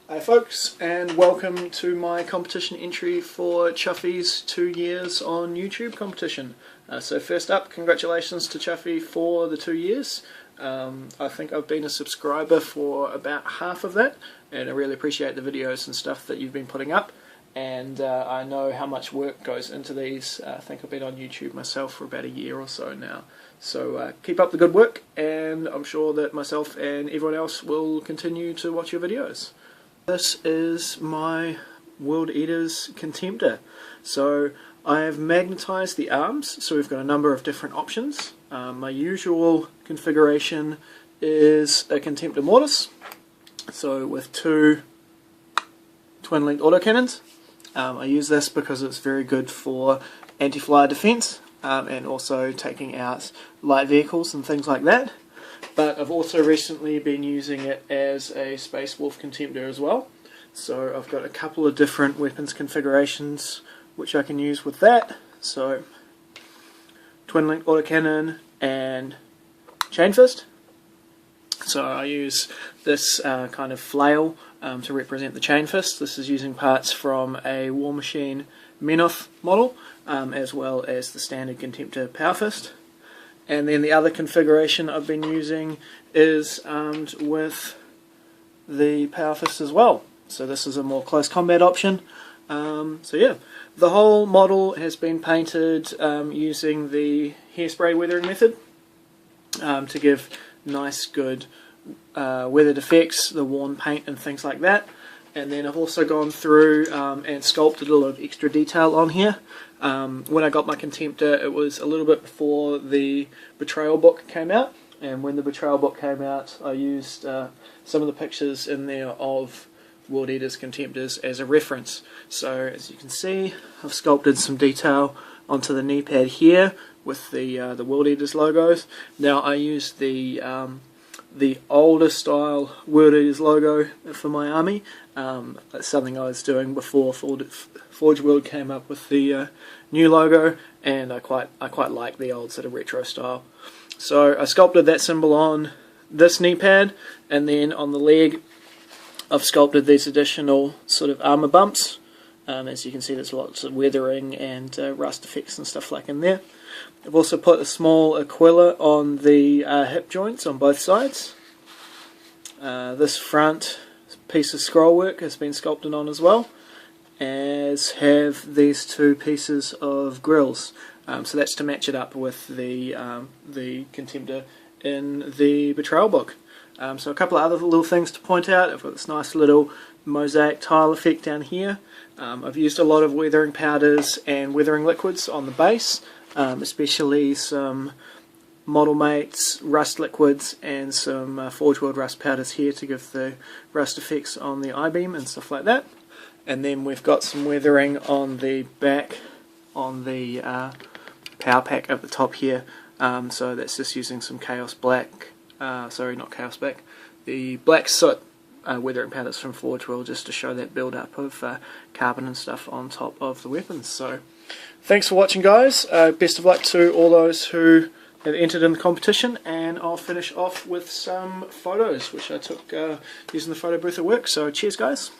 Hi folks, and welcome to my competition entry for Chuffy's 2 years on YouTube competition. So first up, congratulations to Chuffy for the 2 years. I think I've been a subscriber for about half of that, and I really appreciate the videos and stuff that you've been putting up. And I know how much work goes into these. I think I've been on YouTube myself for about a year or so now. So keep up the good work, and I'm sure that myself and everyone else will continue to watch your videos. This is my World Eaters Contemptor. So I have magnetized the arms, so we've got a number of different options. My usual configuration is a Contemptor mortise, so with 2 twin-linked autocannons. I use this because it's very good for anti-flyer defense and also taking out light vehicles and things like that. But I've also recently been using it as a Space Wolf Contemptor as well. So I've got a couple of different weapons configurations which I can use with that. So twin-linked autocannon and chain fist. So I use this kind of flail to represent the chain fist. This is using parts from a War Machine Menoth model, as well as the standard Contemptor power fist. And then the other configuration I've been using is armed with the power fist as well. So this is a more close combat option. So yeah, the whole model has been painted using the hairspray weathering method to give nice good weathered effects, the worn paint and things like that. And then I've also gone through and sculpted a lot of extra detail on here. When I got my Contemptor, it was a little bit before the Betrayal book came out, and when the Betrayal book came out, I used some of the pictures in there of World Eaters Contemptors as a reference. So as you can see, I've sculpted some detail onto the knee pad here with the World Eaters logos. Now I used the older style World Eaters logo for my army. That's something I was doing before Forge World came up with the new logo, and I quite like the old sort of retro style. So I sculpted that symbol on this knee pad, and then on the leg I've sculpted these additional sort of armor bumps. As you can see, there's lots of weathering and rust effects and stuff like in there. I've also put a small Aquila on the hip joints on both sides. This front piece of scroll work has been sculpted on as well, as have these 2 pieces of grills. So that's to match it up with the Contemptor in the Betrayal book. So a couple of other little things to point out. I've got this nice little mosaic tile effect down here. I've used a lot of weathering powders and weathering liquids on the base, especially some Model Mates rust liquids and some Forge World rust powders here to give the rust effects on the I-beam and stuff like that. And then we've got some weathering on the back on the power pack at the top here. So that's just using some Chaos Black, sorry, not Chaos Black, the Black Soot weathering powders from Forge World, just to show that build up of carbon and stuff on top of the weapons. So thanks for watching, guys. Best of luck to all those who have entered in the competition, and I'll finish off with some photos which I took using the photo booth at work. So cheers, guys.